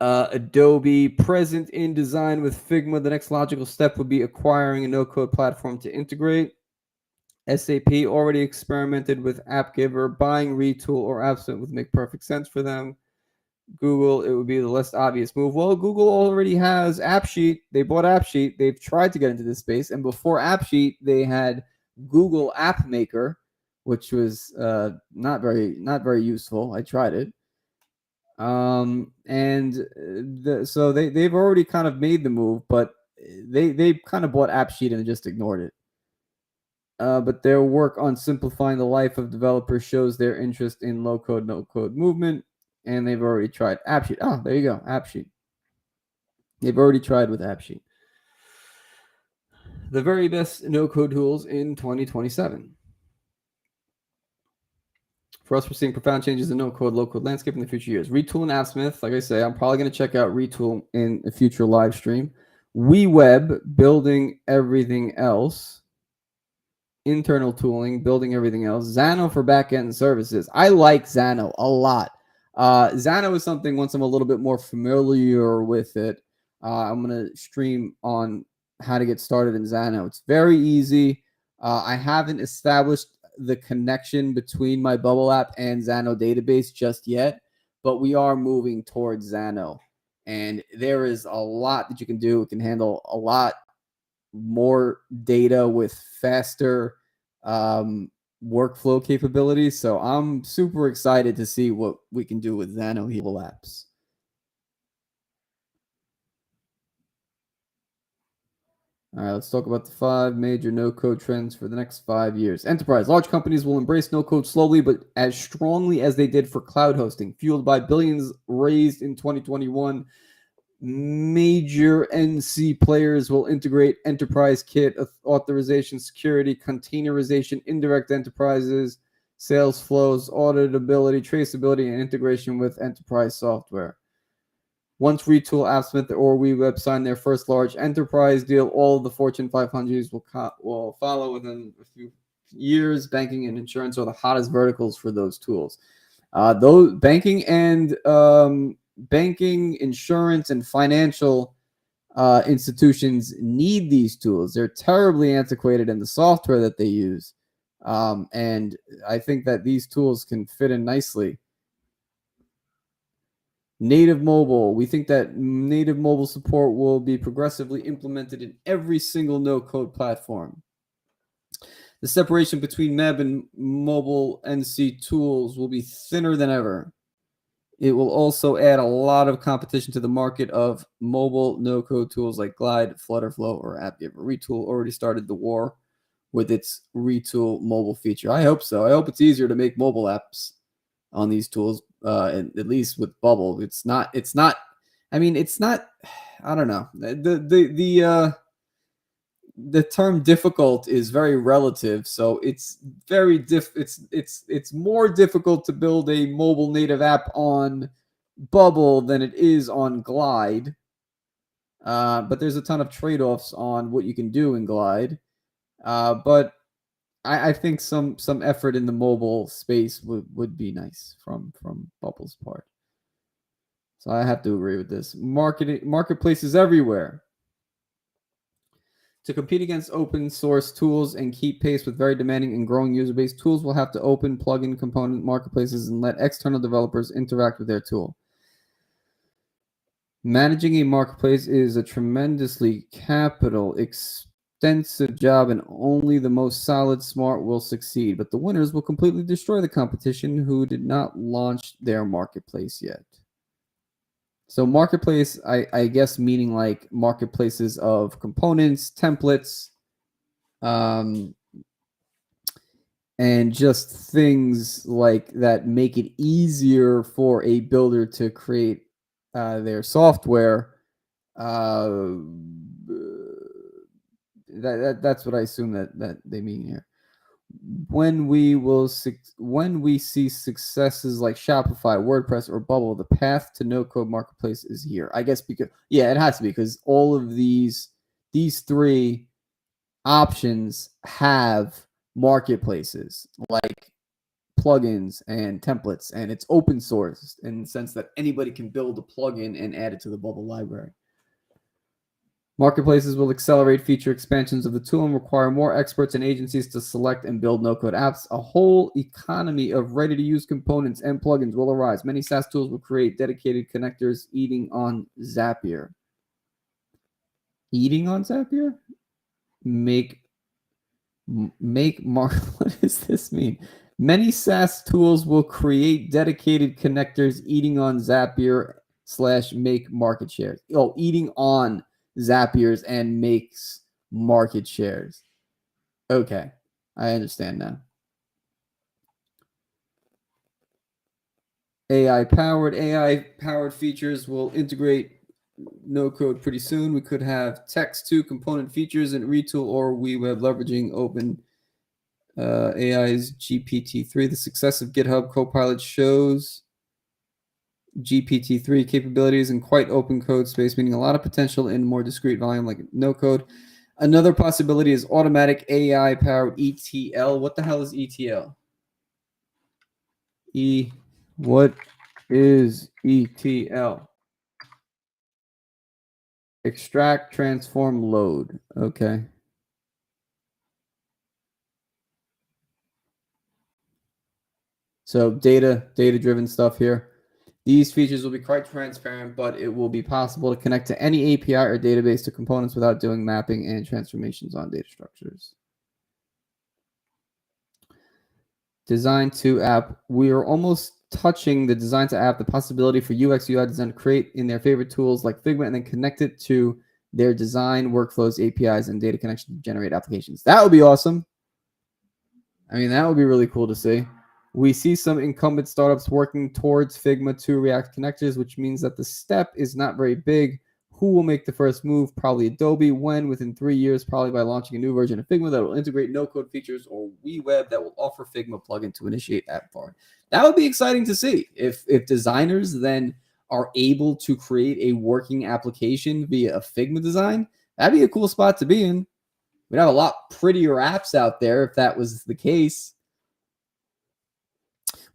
Adobe present in design with Figma. The next logical step would be acquiring a no-code platform to integrate. SAP already experimented with AppGiver. Buying Retool or AppSmith would make perfect sense for them. Google, it would be the less obvious move. Well, Google already has AppSheet. They bought AppSheet. They've tried to get into this space. And before AppSheet, they had Google App Maker, which was not very useful. I tried it. So they've already kind of made the move, but they kind of bought AppSheet and just ignored it. But their work on simplifying the life of developers shows their interest in low-code, no-code movement, and they've already tried AppSheet. Oh, there you go, AppSheet. They've already tried with AppSheet. The very best no-code tools in 2027. For us, we're seeing profound changes in no-code, low-code landscape in the future years. Retool and AppSmith, like I say, I'm probably going to check out Retool in a future live stream. WeWeb, building everything else. Internal tooling, building everything else. Xano for backend services. I like Xano a lot. Xano is something, once I'm a little bit more familiar with it, I'm going to stream on how to get started in Xano. It's very easy. I haven't established the connection between my Bubble app and Xano database just yet, but we are moving towards Xano. And there is a lot that you can do. It can handle a lot more data with faster workflow capabilities. So I'm super excited to see what we can do with Xano Heal apps. All right, let's talk about the 5 major no-code trends for the next 5 years. Enterprise. Large companies will embrace no-code slowly, but as strongly as they did for cloud hosting, fueled by billions raised in 2021. Major NC players will integrate enterprise kit, authorization, security, containerization, indirect enterprises, sales flows, auditability, traceability, and integration with enterprise software. Once Retool, AppSmith, or WeWeb sign their first large enterprise deal, all of the Fortune 500s will follow within a few years. Banking and insurance are the hottest verticals for those tools. Those banking, insurance, and financial institutions need these tools. They're terribly antiquated in the software that they use. And I think that these tools can fit in nicely. Native mobile. We think that native mobile support will be progressively implemented in every single no-code platform. The separation between MEB and mobile NC tools will be thinner than ever. It will also add a lot of competition to the market of mobile no-code tools like Glide, Flutterflow, or AppGiver. Retool already started the war with its Retool mobile feature. I hope so. I hope it's easier to make mobile apps on these tools, at least with Bubble. It's not. I mean, it's not. I don't know. The term difficult is very relative, so it's very it's more difficult to build a mobile native app on Bubble than it is on Glide. But there's a ton of trade-offs on what you can do in Glide. But I think some effort in the mobile space would be nice from Bubble's part. So I have to agree with this. Marketplaces everywhere. To compete against open source tools and keep pace with very demanding and growing user base, tools will have to open plugin component marketplaces and let external developers interact with their tool. Managing a marketplace is a tremendously capital extensive job, and only the most solid smart will succeed. But the winners will completely destroy the competition who did not launch their marketplace yet. So marketplace, I guess, meaning like marketplaces of components, templates, and just things like that make it easier for a builder to create their software. That's what I assume that they mean here. When we see successes like Shopify, WordPress, or Bubble, the path to no-code marketplace is here. I guess because it has to be, because all of these three options have marketplaces like plugins and templates, and it's open source in the sense that anybody can build a plugin and add it to the Bubble library. Marketplaces will accelerate feature expansions of the tool and require more experts and agencies to select and build no-code apps. A whole economy of ready-to-use components and plugins will arise. Many SaaS tools will create dedicated connectors eating on Zapier. Eating on Zapier? What does this mean? Many SaaS tools will create dedicated connectors eating on Zapier / make market shares. Oh, eating on Zapiers and makes market shares. Okay, I understand now. AI powered features will integrate no code pretty soon. We could have text to component features in Retool or WeWeb leveraging open AI's GPT-3. The success of GitHub Copilot shows GPT-3 capabilities in quite open code space, meaning a lot of potential in more discrete volume like no code. Another possibility is automatic AI powered ETL. What the hell is ETL? What is ETL? Extract, transform, load. Okay. So data-driven stuff here. These features will be quite transparent, but it will be possible to connect to any API or database to components without doing mapping and transformations on data structures. Design to app. We are almost touching the design to app, the possibility for UX UI design to create in their favorite tools like Figma and then connect it to their design workflows, APIs, and data connection to generate applications. That would be awesome. I mean, that would be really cool to see. We see some incumbent startups working towards Figma to React connectors, which means that the step is not very big. Who will make the first move? Probably Adobe. When? Within 3 years, probably by launching a new version of Figma that will integrate no-code features, or WeWeb that will offer Figma plugin to initiate app part. That would be exciting to see. If designers then are able to create a working application via a Figma design, that'd be a cool spot to be in. We'd have a lot prettier apps out there if that was the case.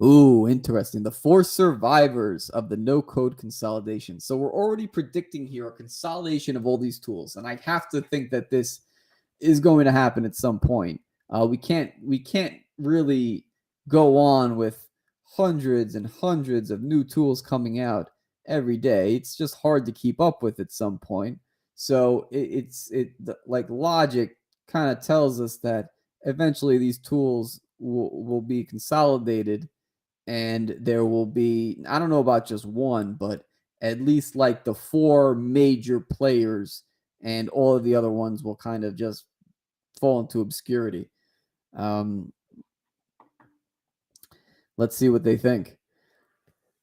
Ooh, interesting. The 4 survivors of the no-code consolidation. So we're already predicting here a consolidation of all these tools, and I have to think that this is going to happen at some point. We can't really go on with hundreds and hundreds of new tools coming out every day. It's just hard to keep up with at some point. So like logic kind of tells us that eventually these tools will be consolidated, and there will be, I don't know about just one, but at least like the 4 major players, and all of the other ones will kind of just fall into obscurity. Let's see what they think.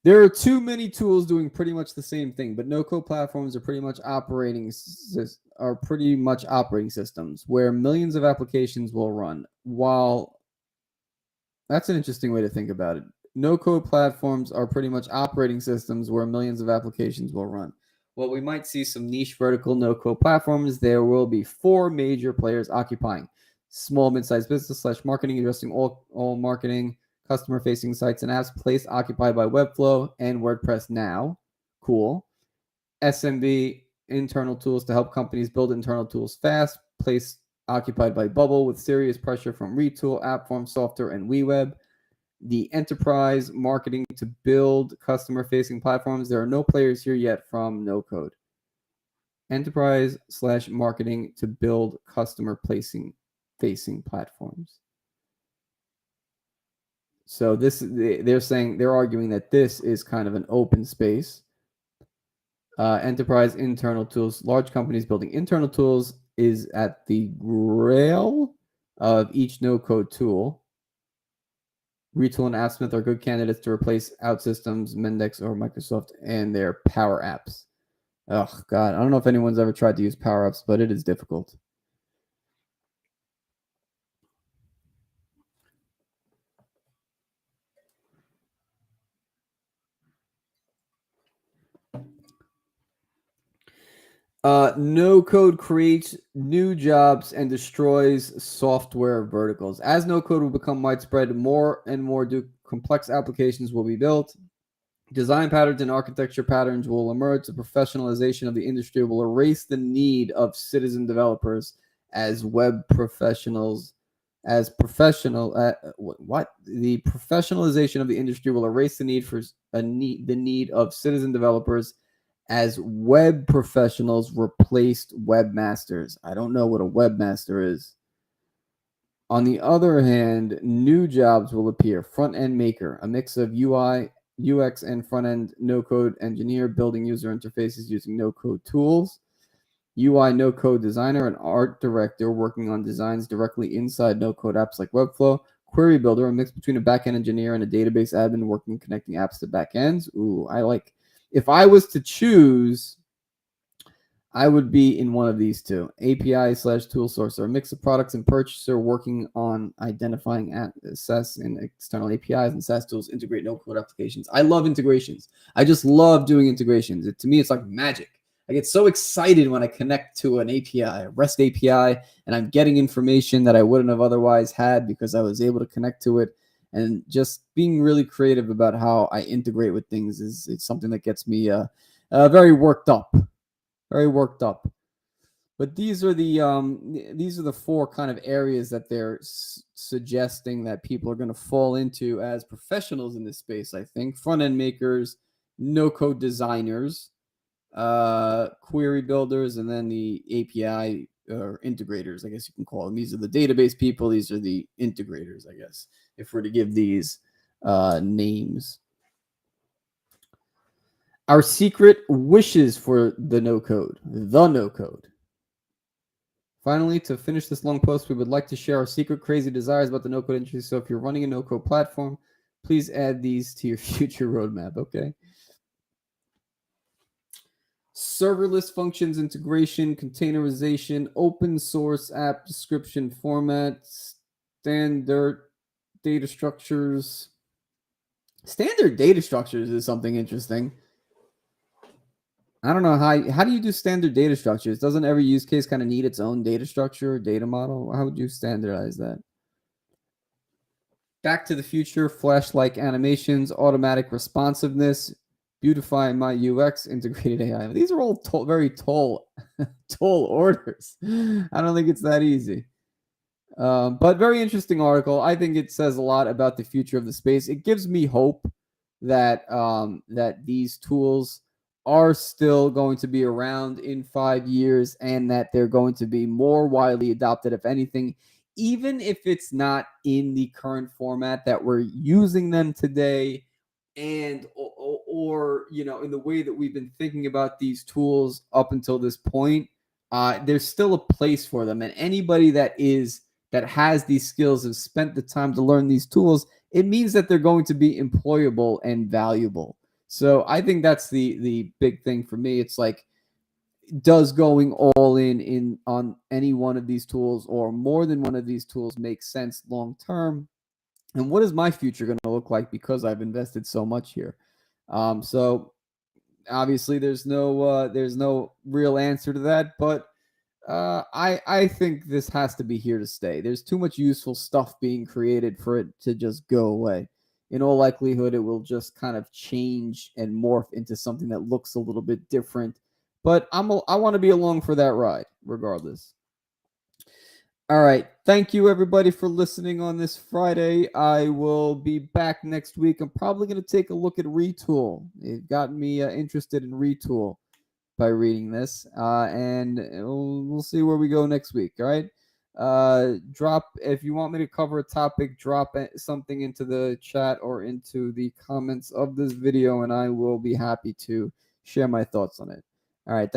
There are too many tools doing pretty much the same thing, but no-code platforms are pretty much operating systems where millions of applications will run. While that's an interesting way to think about it. No-code platforms are pretty much operating systems where millions of applications will run. Well, we might see some niche vertical no-code platforms. There will be 4 major players occupying: small, mid-sized business / marketing, addressing all marketing, customer-facing sites and apps, placed occupied by Webflow and WordPress now. Cool. SMB, internal tools to help companies build internal tools fast, placed occupied by Bubble with serious pressure from Retool, AppForm, Software, and WeWeb. The enterprise marketing to build customer-facing platforms. There are no players here yet from no-code. Enterprise / marketing to build customer-facing platforms. So they're arguing that this is kind of an open space. Enterprise internal tools. Large companies building internal tools is at the grail of each no-code tool. Retool and AppSmith are good candidates to replace OutSystems, Mendex, or Microsoft and their Power Apps. Oh, God. I don't know if anyone's ever tried to use Power Apps, but it is difficult. No-code creates new jobs and destroys software verticals. As no-code will become widespread, more and more complex applications will be built. Design patterns and architecture patterns will emerge. The professionalization of the industry will erase the need of citizen developers as web professionals. The professionalization of the industry will erase the need of citizen developers as web professionals replaced webmasters. I don't know what a webmaster is. On the other hand, new jobs will appear. Front-end maker, a mix of UI, UX, and front-end no-code engineer building user interfaces using no-code tools. UI no-code designer and art director working on designs directly inside no-code apps like Webflow. Query builder, a mix between a back-end engineer and a database admin working connecting apps to back-ends. Ooh, I like. If I was to choose, I would be in one of these two. API / tool sourcer, a mix of products and purchaser working on identifying SaaS and external APIs and SaaS tools integrate no-code applications. I love integrations. I just love doing integrations. To me, it's like magic. I get so excited when I connect to an API, a REST API, and I'm getting information that I wouldn't have otherwise had because I was able to connect to it. And just being really creative about how I integrate with things is something that gets me very worked up. Very worked up. But these are the 4 kind of areas that they're suggesting that people are going to fall into as professionals in this space, I think. Front-end makers, no-code designers, query builders, and then the API or integrators, I guess you can call them. These are the database people. These are the integrators, I guess, if we're to give these names. Our secret wishes for the no-code. Finally, to finish this long post, we would like to share our secret crazy desires about the no-code industry. So if you're running a no-code platform, please add these to your future roadmap, okay? serverless functions integration, containerization, open source app description formats, standard data structures. Standard data structures is something interesting. I don't know how do you do standard data structures? Doesn't every use case kind of need its own data structure or data model? How would you standardize that? Back to the future, flash-like animations, automatic responsiveness, beautifying my UX, integrated AI. These are all very tall, tall orders. I don't think it's that easy. But very interesting article. I think it says a lot about the future of the space. It gives me hope that that these tools are still going to be around in 5 years, and that they're going to be more widely adopted, if anything, even if it's not in the current format that we're using them today, and or in the way that we've been thinking about these tools up until this point. There's still a place for them, and anybody that has these skills, have spent the time to learn these tools, it means that they're going to be employable and valuable. So I think that's the big thing for me. It's like, does going all in on any one of these tools or more than one of these tools make sense long term? And what is my future going to look like because I've invested so much here? So obviously there's no real answer to that, but I think this has to be here to stay. There's too much useful stuff being created for it to just go away. In all likelihood, it will just kind of change and morph into something that looks a little bit different. But I want to be along for that ride, regardless. All right. Thank you, everybody, for listening on this Friday. I will be back next week. I'm probably going to take a look at Retool. It got me interested in Retool by reading this, and we'll see where we go next week. All right. Drop, if you want me to cover a topic, drop something into the chat or into the comments of this video, and I will be happy to share my thoughts on it. All right.